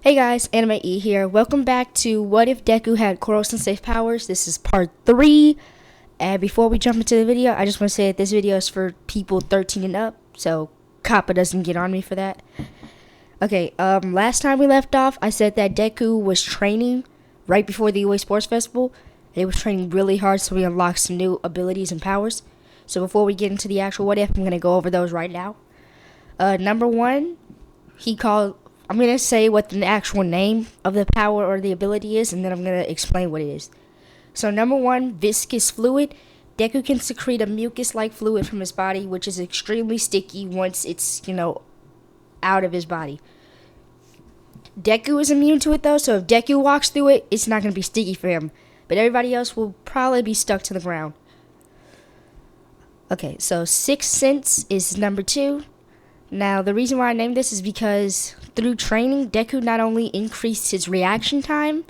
Hey guys, Anime E here. Welcome back to What If Deku Had Koro Sensei's Powers. This is part 3. And before we jump into the video, I just want to say that this video is for people 13 and up. So Kappa doesn't get on me for that. Okay, last time we left off, I said that Deku was training right before the UA Sports Festival. He was training really hard so he unlocked some new abilities and powers. So before we get into the actual What If, I'm going to go over those right now. Number 1, I'm going to say what the actual name of the power or the ability is, and then I'm going to explain what it is. So number 1, Viscous Fluid. Deku can secrete a mucus-like fluid from his body, which is extremely sticky once it's, out of his body. Deku is immune to it, though, so if Deku walks through it, it's not going to be sticky for him. But everybody else will probably be stuck to the ground. Okay, so Sixth Sense is number 2. Now, the reason why I named this is because through training, Deku not only increased his reaction time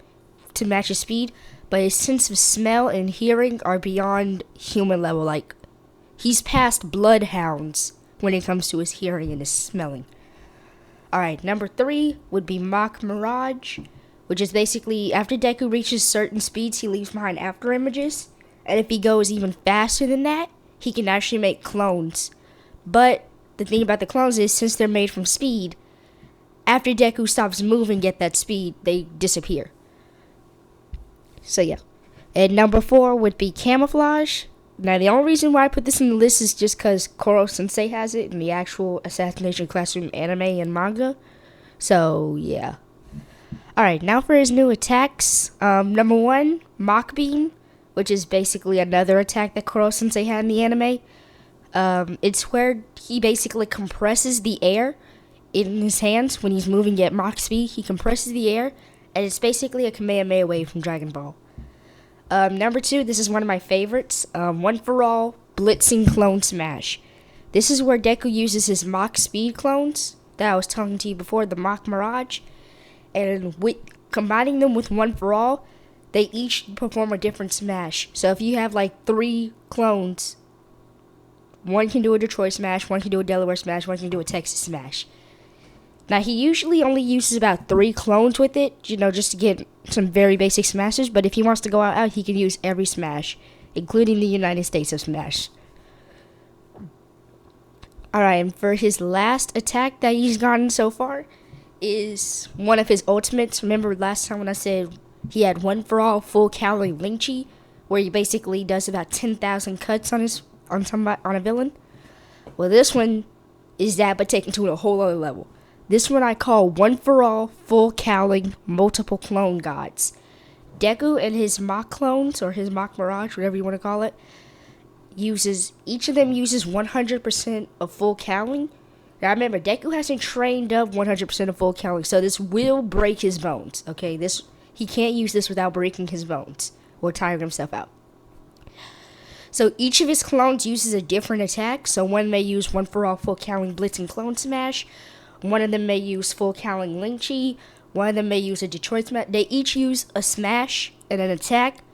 to match his speed, but his sense of smell and hearing are beyond human level. Like, he's past bloodhounds when it comes to his hearing and his smelling. Alright, number 3 would be Mirage, which is basically after Deku reaches certain speeds, he leaves behind after images. And if he goes even faster than that, he can actually make clones. But the thing about the clones is, since they're made from speed, after Deku stops moving at that speed, they disappear. So yeah. And number 4 would be Camouflage. Now the only reason why I put this in the list is just because Koro Sensei has it in the actual Assassination Classroom anime and manga. So yeah. Alright, now for his new attacks. Number 1, Mach Beam, which is basically another attack that Koro Sensei had in the anime. It's where he basically compresses the air in his hands when he's moving at Mach speed. He compresses the air, and it's basically a Kamehameha wave from Dragon Ball. Number 2, this is one of my favorites. One for All, Blitzing Clone Smash. This is where Deku uses his Mach speed clones that I was talking to you before, the Mach Mirage, and combining them with One for All, they each perform a different smash. So if you have like 3 clones, one can do a Detroit Smash, one can do a Delaware Smash, one can do a Texas Smash. Now, he usually only uses about 3 clones with it, just to get some very basic smashes. But if he wants to go out, he can use every Smash, including the United States of Smash. Alright, and for his last attack that he's gotten so far is one of his ultimates. Remember last time when I said he had One for All full calorie Lynchie, where he basically does about 10,000 cuts on a villain? Well, this one is that, but taken to a whole other level. This one I call One for All full cowling multiple clone gods. Deku and his Mach clones, or his Mach Mirage, whatever you want to call it, each of them uses 100% of full cowling. Now remember, Deku hasn't trained up 100% of full cowling, so this will break his bones. Okay, he can't use this without breaking his bones or tiring himself out. So each of his clones uses a different attack. So one may use One for All full cowling Blitzing Clone Smash. One of them may use full cowling Lynchie. One of them may use a Detroit Smash. They each use a smash and an attack.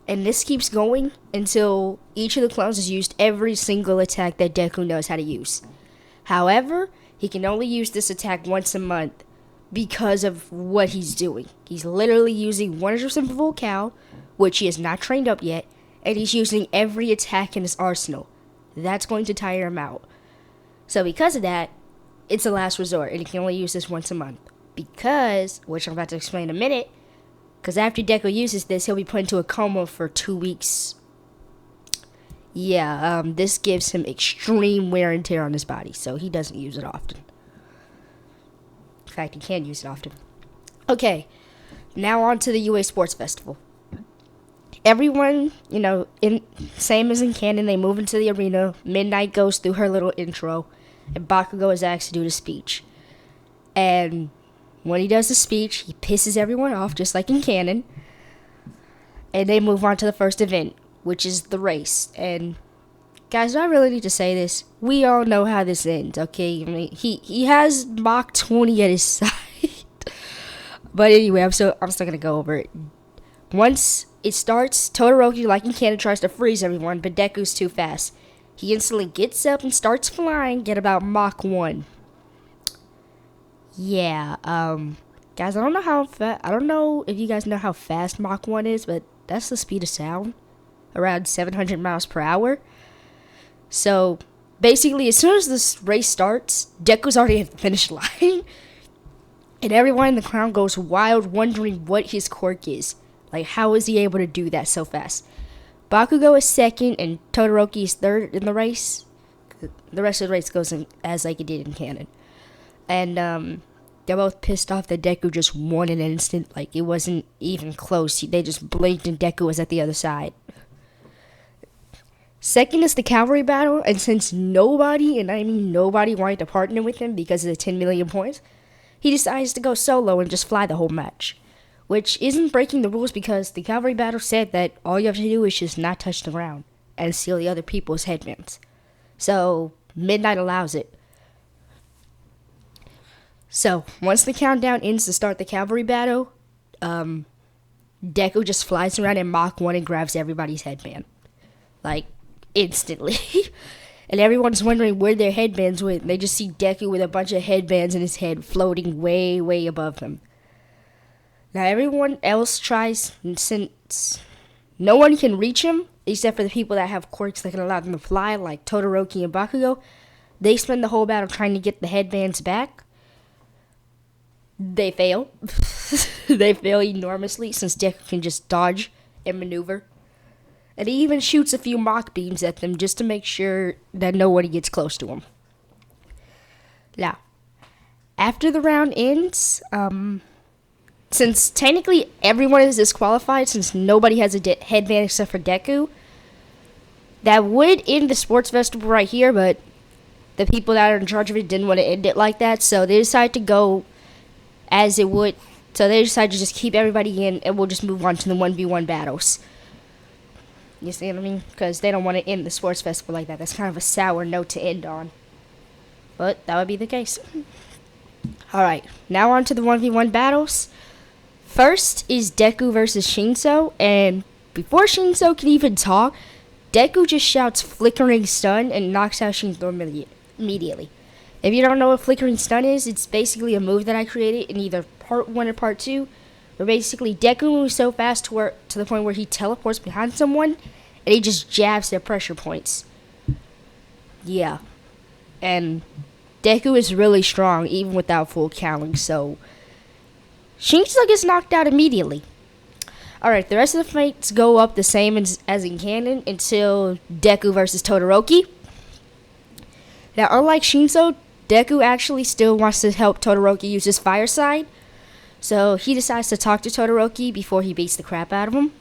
And this keeps going until each of the clones has used every single attack that Deku knows how to use. However, he can only use this attack once a month because of what he's doing. He's literally using 100% full cow, which he has not trained up yet. And he's using every attack in his arsenal. That's going to tire him out. So because of that, it's a last resort, and he can only use this once a month. Because, which I'm about to explain in a minute, because after Deku uses this, he'll be put into a coma for 2 weeks. Yeah, this gives him extreme wear and tear on his body, so he doesn't use it often. In fact, he can't use it often. Okay, now on to the UA Sports Festival. Everyone, same as in canon, they move into the arena. Midnight goes through her little intro, and Bakugo is asked to do the speech. And when he does the speech, he pisses everyone off, just like in canon. And they move on to the first event, which is the race. And guys, do I really need to say this? We all know how this ends, okay? I mean, he has Mach 20 at his side. But anyway, I'm still gonna go over it. Once it starts, Todoroki, like in canon, tries to freeze everyone, but Deku's too fast. He instantly gets up and starts flying at about Mach 1. Yeah, Guys, I don't know how I don't know if you guys know how fast Mach 1 is, but that's the speed of sound. Around 700 miles per hour. So, basically, as soon as this race starts, Deku's already at the finish line. And everyone in the crowd goes wild, wondering what his quirk is. Like, how is he able to do that so fast? Bakugo is second, and Todoroki is third in the race. The rest of the race goes in, as like it did in canon. And, they're both pissed off that Deku just won in an instant. Like, it wasn't even close. They just blinked and Deku was at the other side. Second is the Cavalry Battle, and since nobody, and I mean nobody, wanted to partner with him because of the 10 million points, he decides to go solo and just fly the whole match. Which isn't breaking the rules because the Cavalry Battle said that all you have to do is just not touch the ground and steal the other people's headbands. So, Midnight allows it. So, once the countdown ends to start the Cavalry Battle, Deku just flies around in Mach 1 and grabs everybody's headband. Like, instantly. And everyone's wondering where their headbands went. They just see Deku with a bunch of headbands in his head floating way, way above them. Now everyone else tries, and since no one can reach him, except for the people that have quirks that can allow them to fly, like Todoroki and Bakugo, they spend the whole battle trying to get the headbands back. They fail. They fail enormously since Deku can just dodge and maneuver. And he even shoots a few Mach beams at them just to make sure that nobody gets close to him. Now, after the round ends, since technically everyone is disqualified, since nobody has a headband except for Deku, that would end the sports festival right here, but the people that are in charge of it didn't want to end it like that, so they decided to go as it would. So they decided to just keep everybody in, and we'll just move on to the 1v1 battles. You see what I mean? Because they don't want to end the sports festival like that. That's kind of a sour note to end on. But that would be the case. Alright, now on to the 1v1 battles. First is Deku versus Shinso. And before Shinso can even talk, Deku just shouts Flickering Stun and knocks out Shinso immediately. If you don't know what Flickering Stun is, it's basically a move that I created in either part 1 or part 2. Where basically Deku moves so fast to the point where he teleports behind someone and he just jabs their pressure points. Yeah. And Deku is really strong even without full counting, so Shinso gets knocked out immediately. Alright, the rest of the fights go up the same as in canon until Deku versus Todoroki. Now, unlike Shinso, Deku actually still wants to help Todoroki use his fire side. So he decides to talk to Todoroki before he beats the crap out of him.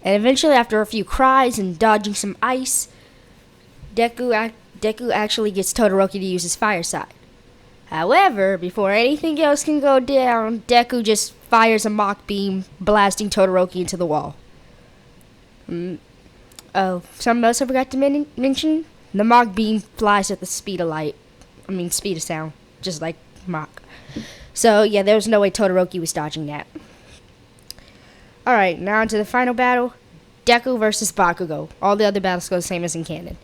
And eventually, after a few cries and dodging some ice, Deku actually gets Todoroki to use his fire side. However, before anything else can go down, Deku just fires a Mach beam, blasting Todoroki into the wall. Oh, something else I forgot to mention? The Mach beam flies at the speed of light. Speed of sound. Just like Mach. So, yeah, there was no way Todoroki was dodging that. Alright, now on to the final battle. Deku versus Bakugo. All the other battles go the same as in canon.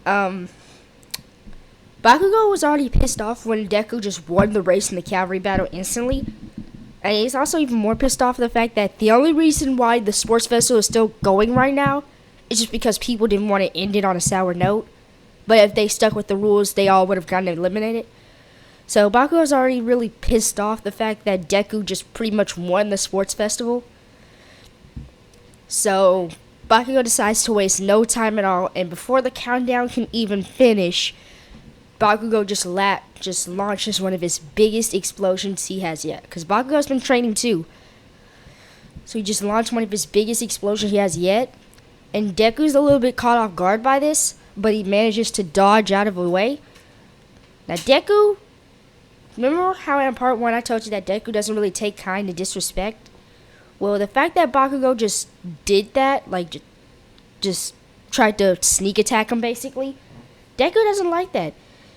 Bakugo was already pissed off when Deku just won the race in the Cavalry Battle instantly. And he's also even more pissed off at the fact that the only reason why the sports festival is still going right now is just because people didn't want to end it on a sour note. But if they stuck with the rules, they all would have gotten eliminated. So Bakugo's already really pissed off the fact that Deku just pretty much won the sports festival. So Bakugo decides to waste no time at all, and before the countdown can even finish, Bakugo just launches one of his biggest explosions he has yet. Because Bakugo's been training too. So he just launched one of his biggest explosions he has yet. And Deku's a little bit caught off guard by this, but he manages to dodge out of the way. Now Deku, remember how in part 1 I told you that Deku doesn't really take kind to disrespect? Well, the fact that Bakugo just did that, like just tried to sneak attack him basically, Deku doesn't like that.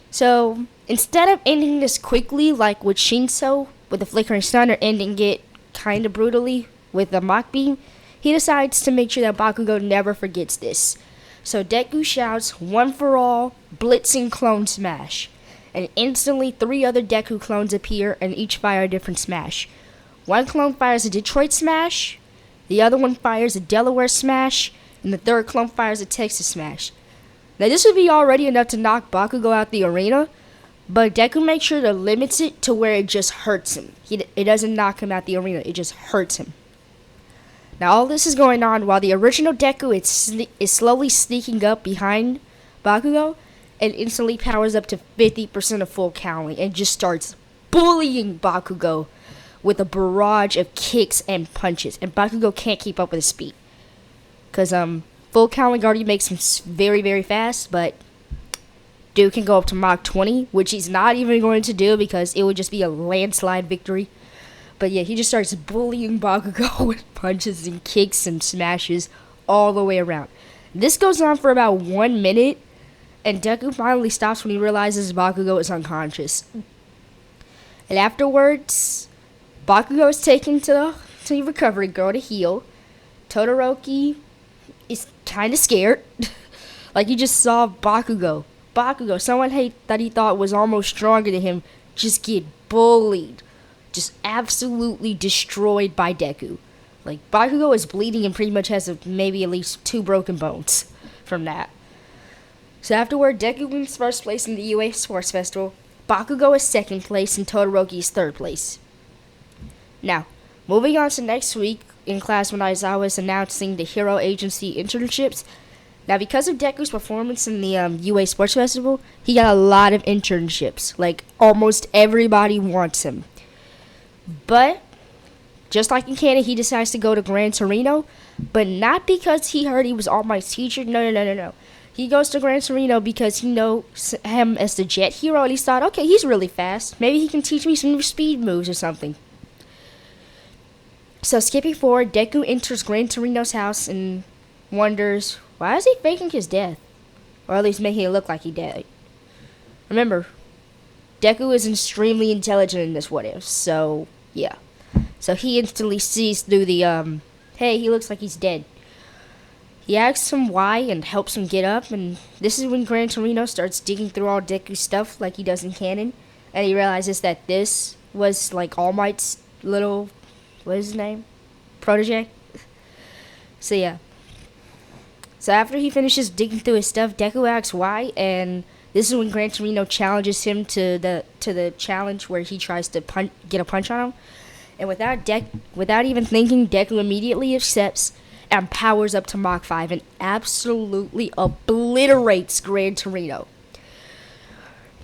So instead of ending this quickly like with Shinso with the Flickering Stun, or ending it kind of brutally with the Mach Beam, he decides to make sure that Bakugo never forgets this. So Deku shouts, "One for all, Blitzing Clone Smash." and instantly 3 other Deku clones appear and each fire a different smash. One clone fires a Detroit smash, the other one fires a Delaware smash, and the third clone fires a Texas smash. Now this would be already enough to knock Bakugo out the arena, but Deku makes sure to limit it to where it just hurts him. It doesn't knock him out the arena, it just hurts him. Now all this is going on while the original Deku is slowly sneaking up behind Bakugo and instantly powers up to 50% of full cowling and just starts bullying Bakugo with a barrage of kicks and punches, and Bakugo can't keep up with his speed. Because full cowling already makes him very, very fast, but dude can go up to Mach 20, which he's not even going to do because it would just be a landslide victory. But yeah, he just starts bullying Bakugo with punches and kicks and smashes all the way around. This goes on for about 1 minute, and Deku finally stops when he realizes Bakugo is unconscious. And afterwards, Bakugo is taken to the recovery girl to heal. Todoroki is kind of scared. Like he just saw Bakugo, someone that he thought was almost stronger than him, just get bullied. Just absolutely destroyed by Deku. Like, Bakugo is bleeding and pretty much has maybe at least 2 broken bones from that. So afterward, Deku wins first place in the UA Sports Festival. Bakugo is second place and Todoroki is third place. Now, moving on to next week in class when Aizawa is announcing the Hero Agency internships. Now, because of Deku's performance in the UA Sports Festival, he got a lot of internships. Like, almost everybody wants him. But, just like in Canada, he decides to go to Gran Torino, but not because he heard he was All Might's teacher. No. He goes to Gran Torino because he knows him as the Jet Hero, and he thought, okay, he's really fast. Maybe he can teach me some new speed moves or something. So, skipping forward, Deku enters Gran Torino's house and wonders, why is he faking his death? Or at least making it look like he died. Remember, Deku is extremely intelligent in this what if, so yeah. So he instantly sees through the, hey, he looks like he's dead. He asks him why and helps him get up, and this is when Gran Torino starts digging through all Deku's stuff like he does in canon, and he realizes that this was like All Might's little, what is his name? Protege? So yeah. So after he finishes digging through his stuff, Deku asks why, and this is when Gran Torino challenges him to the challenge where he tries to get a punch on him. And without even thinking, Deku immediately accepts and powers up to Mach 5 and absolutely obliterates Gran Torino.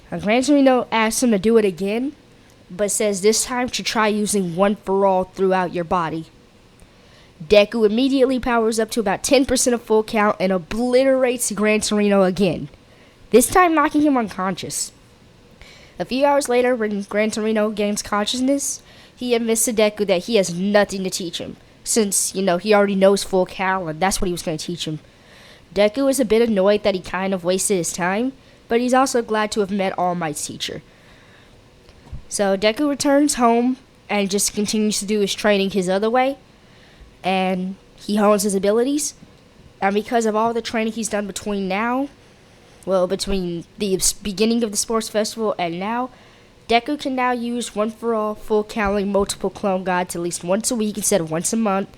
And Gran Torino asks him to do it again, but says this time to try using One for All throughout your body. Deku immediately powers up to about 10% of full count and obliterates Gran Torino again, this time knocking him unconscious. A few hours later, when Gran Torino gains consciousness, he admits to Deku that he has nothing to teach him, since, he already knows full count and that's what he was going to teach him. Deku is a bit annoyed that he kind of wasted his time, but he's also glad to have met All Might's teacher. So Deku returns home and just continues to do his training his other way, and he hones his abilities. And because of all the training he's done between the beginning of the sports festival and now, Deku can now use One for All, full cowling, multiple clone gods at least once a week instead of once a month.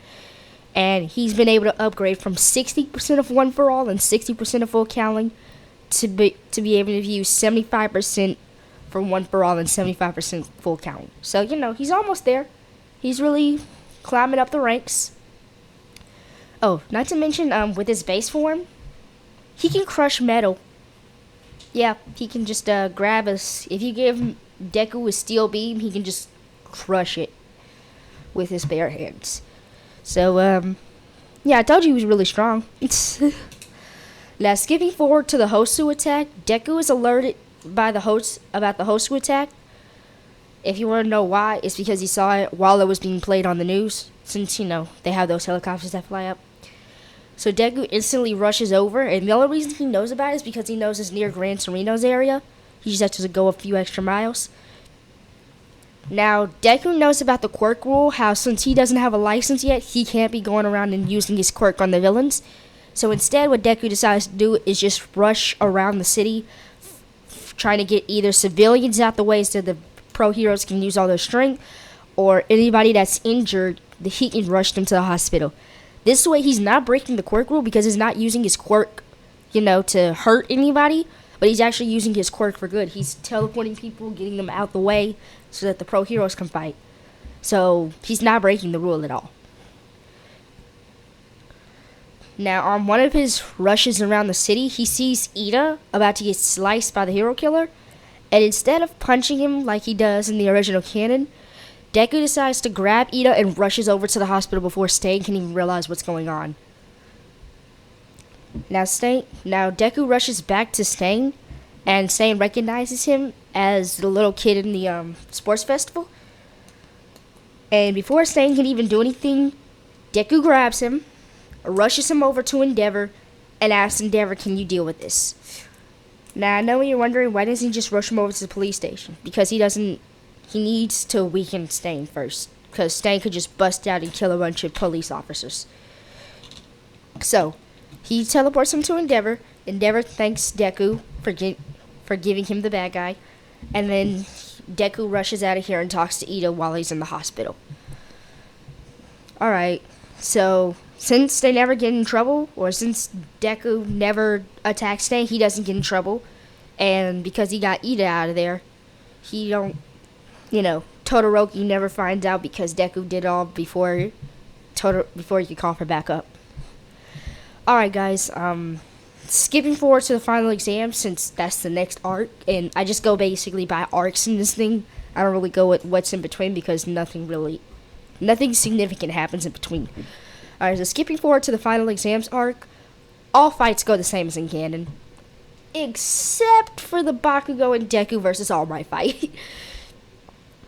And he's been able to upgrade from 60% of One for All and 60% of full cowling to be able to use 75% for One for All and 75% full cowling. So, he's almost there. He's really climbing up the ranks. Oh, not to mention, with his base form, he can crush metal. Yeah, he can just grab us. If you give Deku a steel beam, he can just crush it with his bare hands. So, yeah, I told you he was really strong. Now, skipping forward to the Hosu attack, Deku is alerted by the host about the Hosu attack. If you want to know why, it's because he saw it while it was being played on the news, since, they have those helicopters that fly up. So Deku instantly rushes over, and the only reason he knows about it is because he knows it's near Gran Torino's area. He just has to go a few extra miles. Now, Deku knows about the quirk rule, how since he doesn't have a license yet, he can't be going around and using his quirk on the villains. So instead, what Deku decides to do is just rush around the city, trying to get either civilians out the way so the pro heroes can use all their strength, or anybody that's injured, he can rush them to the hospital. This way, he's not breaking the quirk rule because he's not using his quirk, to hurt anybody, but he's actually using his quirk for good. He's teleporting people, getting them out the way so that the pro heroes can fight. So he's not breaking the rule at all. Now, on one of his rushes around the city, he sees Ida about to get sliced by the hero killer, and instead of punching him like he does in the original canon, Deku decides to grab Ida and rushes over to the hospital before Stain can even realize what's going on. Now Deku rushes back to Stain, and Stain recognizes him as the little kid in the sports festival. And before Stain can even do anything, Deku grabs him, rushes him over to Endeavor, and asks Endeavor, "Can you deal with this?" Now, I know you're wondering, why doesn't he just rush him over to the police station? Because he needs to weaken Stain first, because Stain could just bust out and kill a bunch of police officers. So, he teleports him to Endeavor. Endeavor thanks Deku for giving him the bad guy, and then Deku rushes out of here and talks to Ida while he's in the hospital. Alright, so since they never get in trouble, or since Deku never attacks Stain, he doesn't get in trouble. And because he got Ida out of there, Todoroki never finds out because Deku did all before he could call for backup. Alright guys, skipping forward to the final exam since that's the next arc, and I just go basically by arcs in this thing. I don't really go with what's in between because nothing significant happens in between. Alright, so skipping forward to the final exams arc, all fights go the same as in canon, except for the Bakugo and Deku versus All Might fight.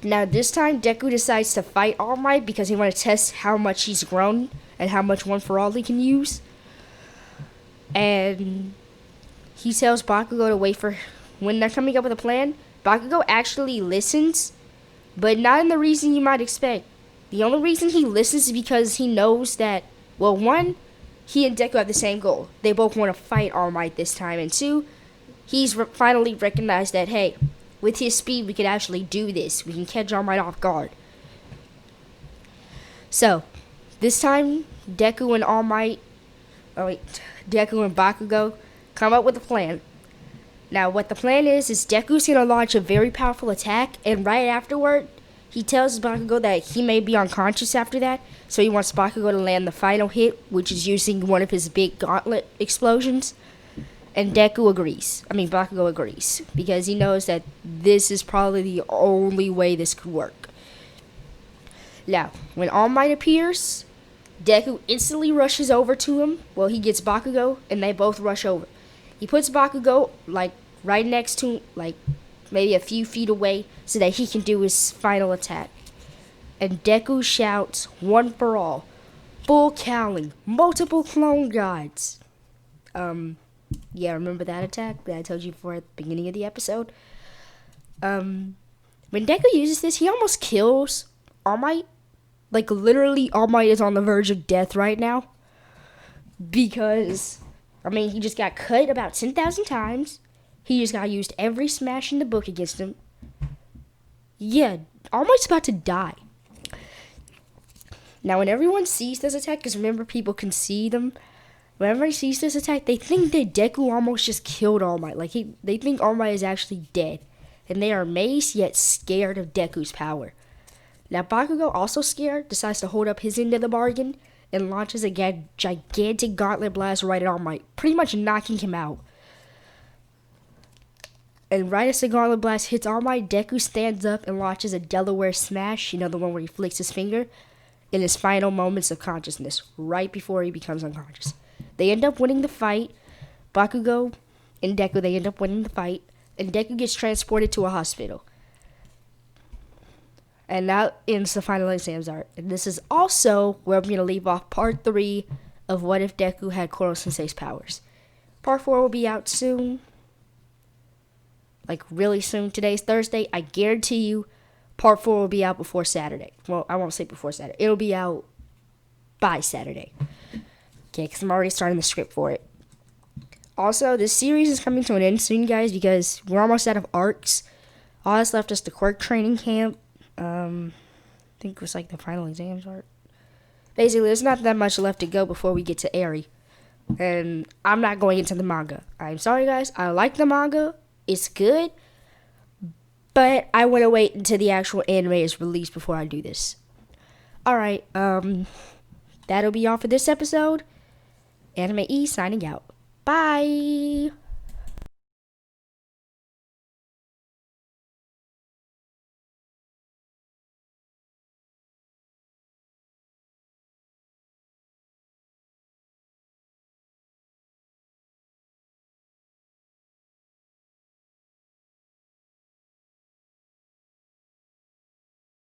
Now this time, Deku decides to fight All Might because he wants to test how much he's grown and how much One For All he can use. And he tells Bakugo to wait for when they're coming up with a plan. Bakugo actually listens, but not in the reason you might expect. The only reason he listens is because he knows that, well, one, he and Deku have the same goal. They both want to fight All Might this time. And two, he's finally recognized that, hey, with his speed, we could actually do this. We can catch All Might off guard. So, this time, Deku and Bakugo come up with a plan. Now, what the plan is Deku's going to launch a very powerful attack, and right afterward, he tells Bakugo that he may be unconscious after that, so he wants Bakugo to land the final hit, which is using one of his big gauntlet explosions. And Bakugo agrees, because he knows that this is probably the only way this could work. Now, when All Might appears, Deku instantly rushes over to him. Well, he gets Bakugo, and they both rush over. He puts Bakugo, right next to him, maybe a few feet away, so that he can do his final attack. And Deku shouts, "One for all, full cowling, multiple clone gods." Yeah, remember that attack that I told you before at the beginning of the episode? When Deku uses this, he almost kills All Might. Literally, All Might is on the verge of death right now. Because, he just got cut about 10,000 times. He just got used every smash in the book against him. Yeah, All Might's about to die. Now, when everyone sees this attack, because remember, people can see them. When everybody sees this attack, they think that Deku almost just killed All Might. They think All Might is actually dead. And they are amazed, yet scared of Deku's power. Now, Bakugo, also scared, decides to hold up his end of the bargain and launches a gigantic gauntlet blast right at All Might, pretty much knocking him out. And right as the gauntlet blast hits All Might, Deku stands up and launches a Delaware smash, the one where he flicks his finger, in his final moments of consciousness, right before he becomes unconscious. They end up winning the fight. Bakugo and Deku, they end up winning the fight, and Deku gets transported to a hospital. And that ends the final exams arc. And this is also where I'm going to leave off part 3 of What If Deku Had Koro Sensei's powers. Part 4 will be out soon. Really soon. Today's Thursday. I guarantee you part 4 will be out before Saturday. Well, I won't say before Saturday. It'll be out by Saturday. Okay, because I'm already starting the script for it. Also, this series is coming to an end soon, guys, because we're almost out of arcs. All that's left is the quirk training camp. I think it was like the final exams arc. Basically, there's not that much left to go before we get to Eri. And I'm not going into the manga. I'm sorry, guys. I like the manga. It's good. But I want to wait until the actual anime is released before I do this. Alright, that'll be all for this episode. Anime E signing out. Bye!